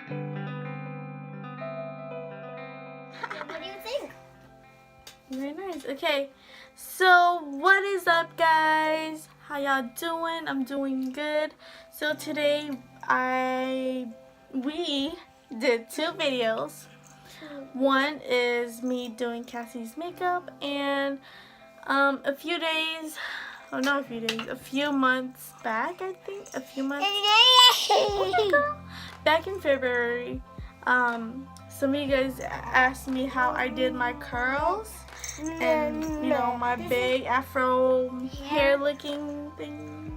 What do you think? Very nice. Okay, so what is up, guys? How y'all doing? I'm doing good. So today we did 2 videos. One is me doing Cassie's makeup, and a few months back, I think, back in February, some of you guys asked me how I did my curls and, you know, my big afro hair looking thing.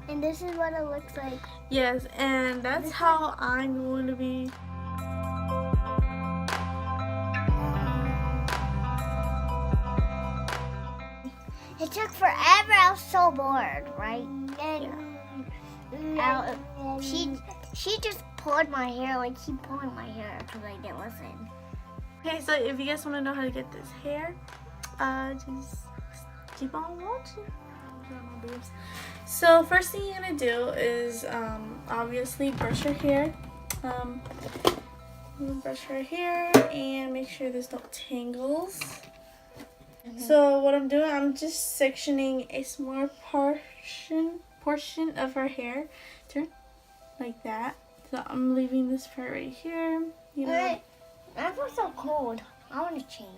And this is what it looks like. Yes, and that's how I'm going to be. It took forever. I was so bored, right? And she just pulled my hair, like keep pulling my hair because I didn't listen. Okay, so if you guys want to know how to get this hair, just keep on watching. So first thing you're gonna do is obviously brush your hair. Brush her hair and make sure there's no tangles. So what I'm doing, I'm just sectioning a small portion of her hair, turn like that. So I'm leaving this part right here. You know. Wait, I feel so cold. I want to change.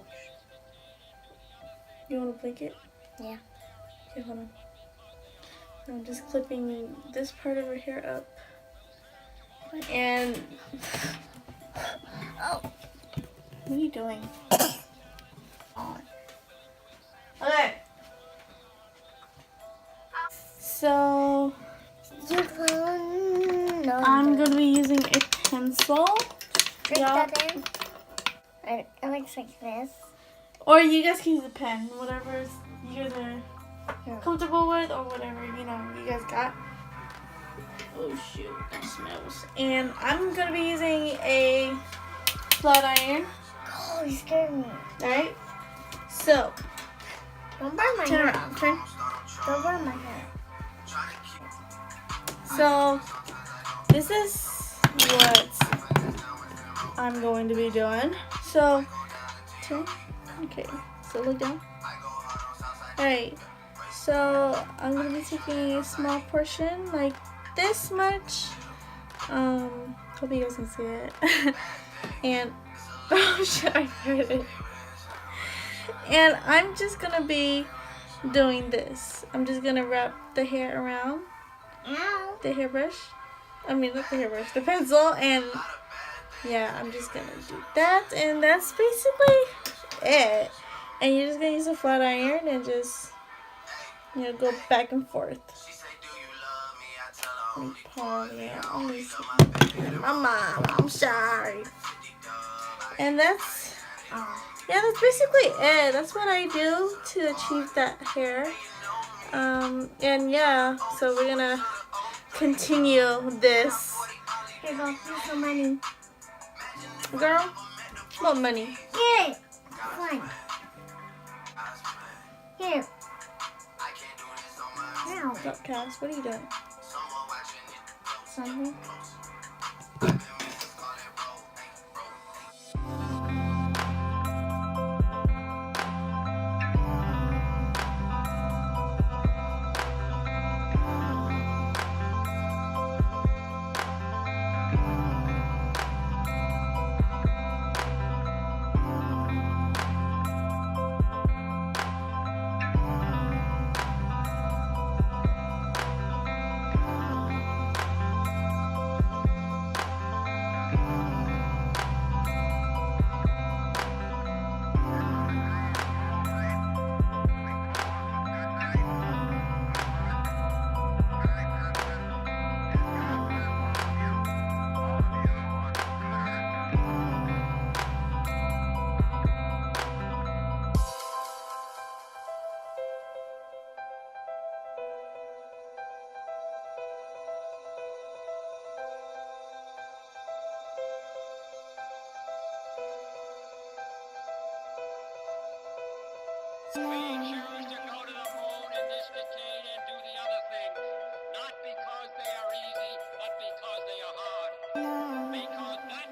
You want to blanket? Yeah. Okay, hold on. I'm just clipping this part of her hair up. And Oh, what are you doing? Okay. So I'm gonna be using a pencil. Stick that in. It looks like this. Or you guys can use a pen, whatever you guys are comfortable with, or whatever you guys got. Oh shoot, that smells. And I'm gonna be using a flat iron. Oh, you scared me. Alright? So Don't burn my turn hair. around. Turn. Don't burn my hair. So this is what I'm going to be doing. So turn. Okay. So look down. Alright. So I'm gonna be taking a small portion, like this much. Hope you guys can see it. And oh shit, I heard it. And I'm just gonna be doing this. I'm just gonna wrap the hair around the hairbrush. I mean, not the hairbrush, the pencil. And yeah, I'm just gonna do that. And that's basically it. And you're just gonna use a flat iron and just, go back and forth. Mama, I'm sorry. And that's basically it. That's what I do to achieve that hair. And yeah, so we're gonna continue this. Here you go, here's some money. Girl, what money? Get it. Fine. Here. Now. Stop, Cass. What are you doing? Something? We choose to go to the moon in this decade and do the other things, not because they are easy, but because they are hard. Because that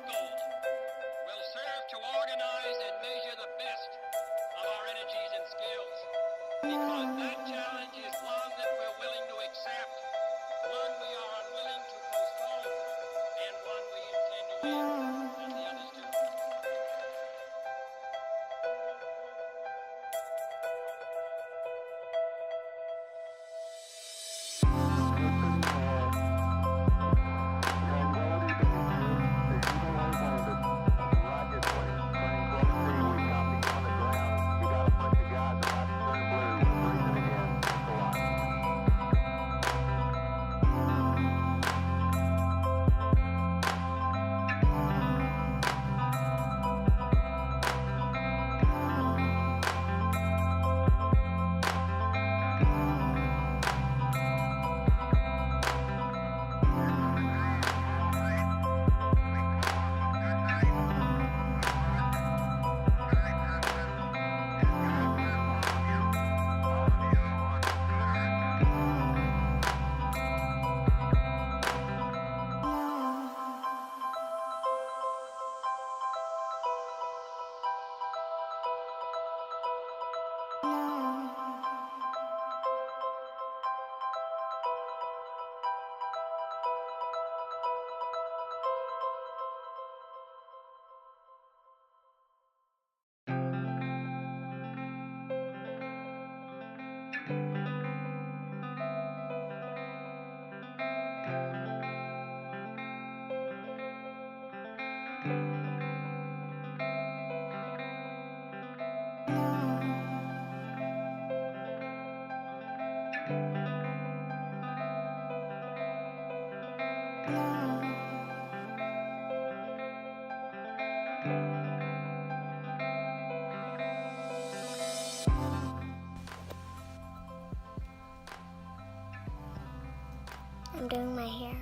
I'm doing my hair.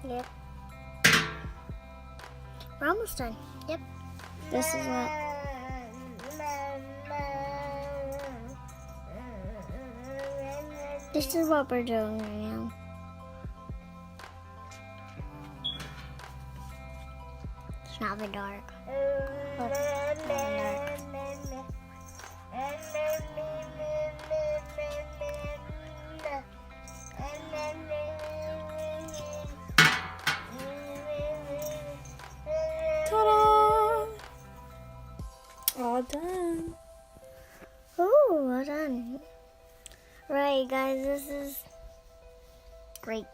Yep. We're almost done. Yep. This is what. This is what we're doing right now. It's not the dark. Look, it's not dark. Ta-da! All done. Ooh, well done. Right, guys, this is great.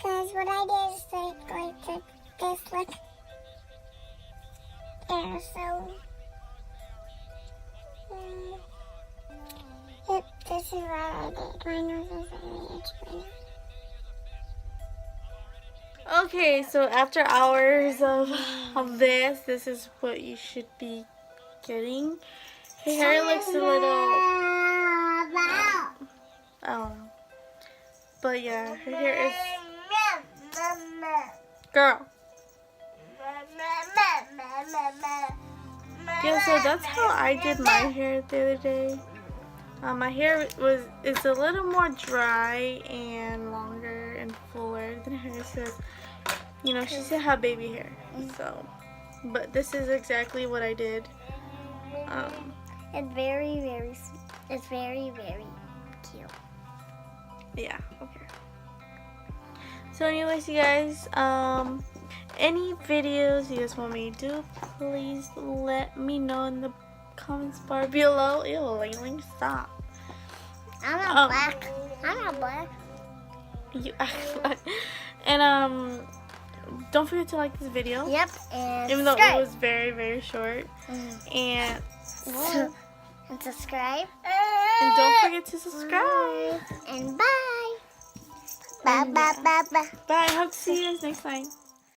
Guys, what I did is like this look. Yeah, so yep, this is what I did. My nose is really itchy right now. Okay, so after hours of this is what you should be getting. Her hair looks a little, I don't know. But yeah, her hair is, girl. Yeah, so that's how I did my hair the other day. My hair is a little more dry and longer and fuller than her. So, you know, she still had baby hair. So, but this is exactly what I did. It's very, very sweet. It's very, very cute. Yeah. Okay. So, anyways, you guys, any videos you guys want me to do, please let me know in the comments bar below. Ew, Layling, stop. I'm not black. I'm not black. You act like. And don't forget to like this video. Yep, and Even though subscribe. it was very, very short. And And subscribe. and don't forget to subscribe. And bye. Bye, bye, bye, bye. Bye. I hope to see you guys next time.